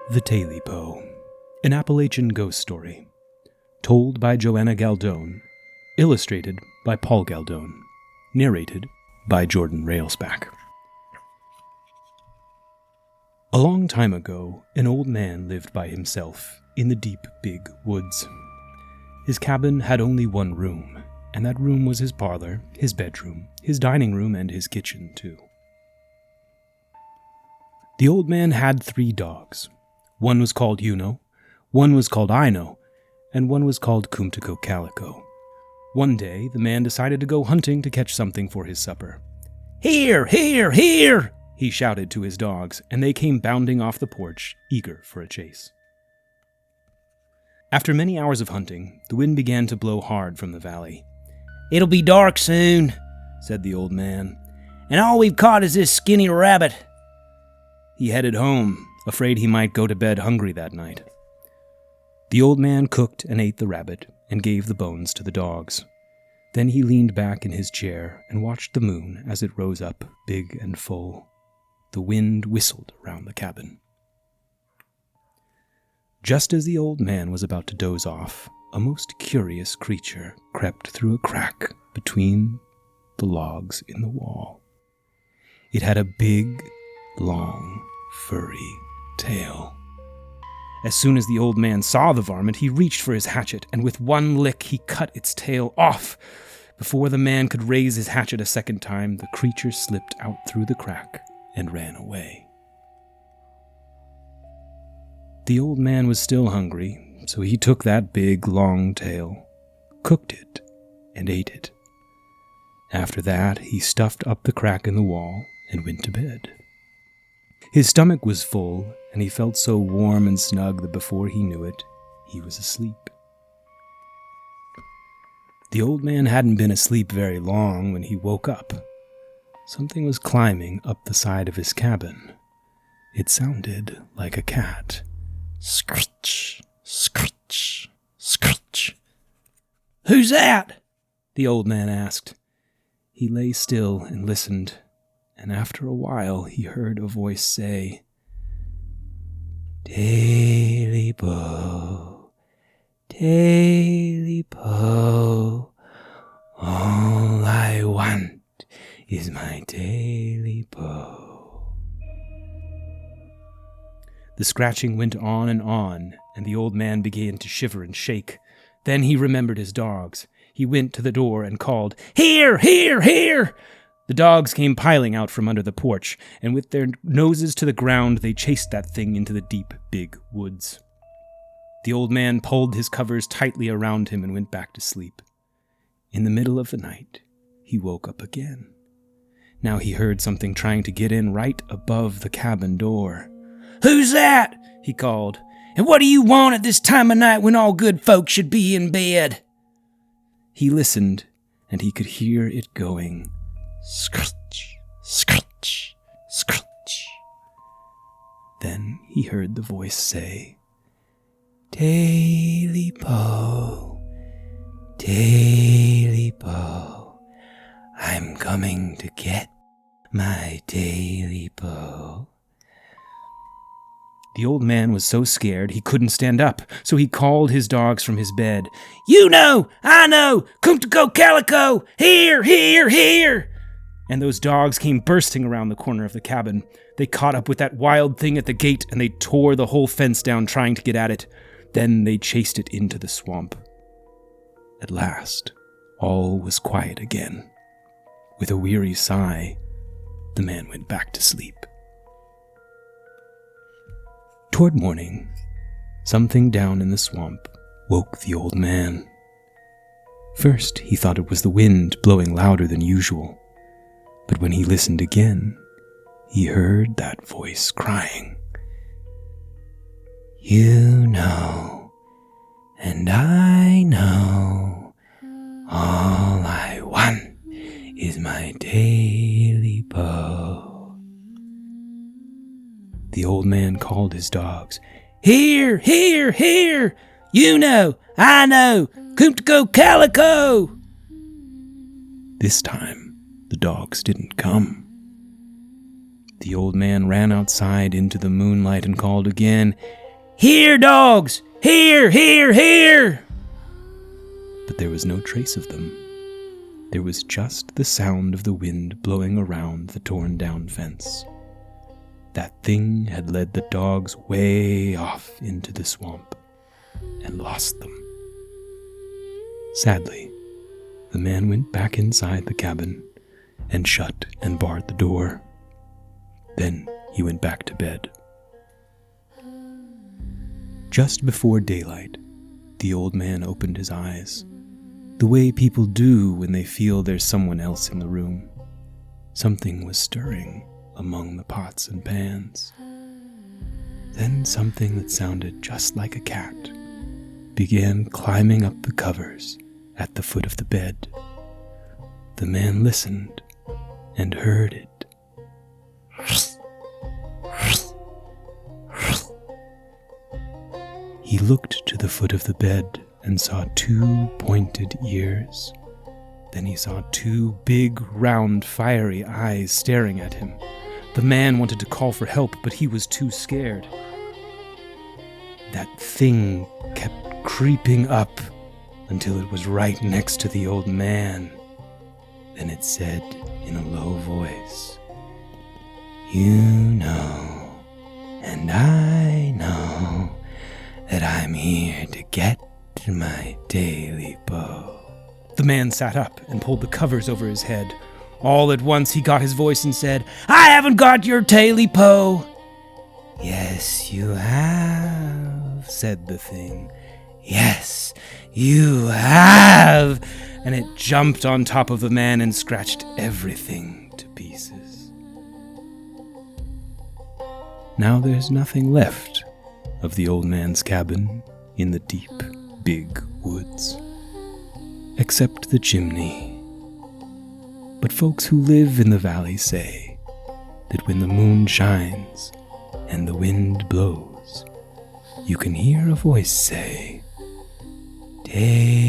The Tailypo, an Appalachian ghost story, told by Joanna Galdone, illustrated by Paul Galdone, narrated by Jordan Railsback. A long time ago, an old man lived by himself in the deep, big woods. His cabin had only one room, and that room was his parlor, his bedroom, his dining room, and his kitchen, too. The old man had 3 dogs. One was called You-Know, one was called I-Know, and one was called Kumtiko Calico. One day, the man decided to go hunting to catch something for his supper. "Here, here, here!" he shouted to his dogs, and they came bounding off the porch, eager for a chase. After many hours of hunting, the wind began to blow hard from the valley. "It'll be dark soon," said the old man, "and all we've caught is this skinny rabbit." He headed home, afraid he might go to bed hungry that night. The old man cooked and ate the rabbit and gave the bones to the dogs. Then he leaned back in his chair and watched the moon as it rose up, big and full. The wind whistled around the cabin. Just as the old man was about to doze off, a most curious creature crept through a crack between the logs in the wall. It had a big, long, furry tail. As soon as the old man saw the varmint, he reached for his hatchet, and with one lick he cut its tail off. Before the man could raise his hatchet a second time, the creature slipped out through the crack and ran away. The old man was still hungry, so he took that big, long tail, cooked it, and ate it. After that, he stuffed up the crack in the wall and went to bed. His stomach was full, and he felt so warm and snug that before he knew it, he was asleep. The old man hadn't been asleep very long when he woke up. Something was climbing up the side of his cabin. It sounded like a cat. Screech, screech, screech. "Who's that?" the old man asked. He lay still and listened, and after a while he heard a voice say, "Tailypo, Tailypo, all I want is my Tailypo." The scratching went on, and the old man began to shiver and shake. Then he remembered his dogs. He went to the door and called, "Here, here, here!" The dogs came piling out from under the porch, and with their noses to the ground, they chased that thing into the deep, big woods. The old man pulled his covers tightly around him and went back to sleep. In the middle of the night, he woke up again. Now he heard something trying to get in right above the cabin door. "Who's that?" he called. "And what do you want at this time of night when all good folks should be in bed?" He listened, and he could hear it going, scratch, scratch, scratch. Then he heard the voice say, "Tailypo, Tailypo, I'm coming to get my Tailypo." The old man was so scared he couldn't stand up, so he called his dogs from his bed. "You-Know, I-Know, Kumtiko Calico, here, here, here!" And those dogs came bursting around the corner of the cabin. They caught up with that wild thing at the gate, and they tore the whole fence down trying to get at it. Then they chased it into the swamp. At last, all was quiet again. With a weary sigh, the man went back to sleep. Toward morning, something down in the swamp woke the old man. First, he thought it was the wind blowing louder than usual, but when he listened again, he heard that voice crying, "You know, and I know, all I want is my Tailypo." The old man called his dogs. "Here, here, here! You-Know, I-Know, Kumtiko Calico!" This time, the dogs didn't come. The old man ran outside into the moonlight and called again, "Here, dogs! Here, here, here!" But there was no trace of them. There was just the sound of the wind blowing around the torn-down fence. That thing had led the dogs way off into the swamp and lost them. Sadly, the man went back inside the cabin and shut and barred the door. Then he went back to bed. Just before daylight, the old man opened his eyes, the way people do when they feel there's someone else in the room. Something was stirring among the pots and pans. Then something that sounded just like a cat began climbing up the covers at the foot of the bed. The man listened and heard it. He looked to the foot of the bed and saw 2 pointed ears. Then he saw 2 big, round, fiery eyes staring at him. The man wanted to call for help, but he was too scared. That thing kept creeping up until it was right next to the old man. Then it said in a low voice, "You know, and I know, that I'm here to get my Tailypo." The man sat up and pulled the covers over his head. All at once he got his voice and said, "I haven't got your Tailypo." "Yes, you have," said the thing. "Yes, you have." And it jumped on top of the man and scratched everything to pieces. Now there's nothing left of the old man's cabin in the deep, big woods, except the chimney. But folks who live in the valley say that when the moon shines and the wind blows, you can hear a voice say, "Tailypo,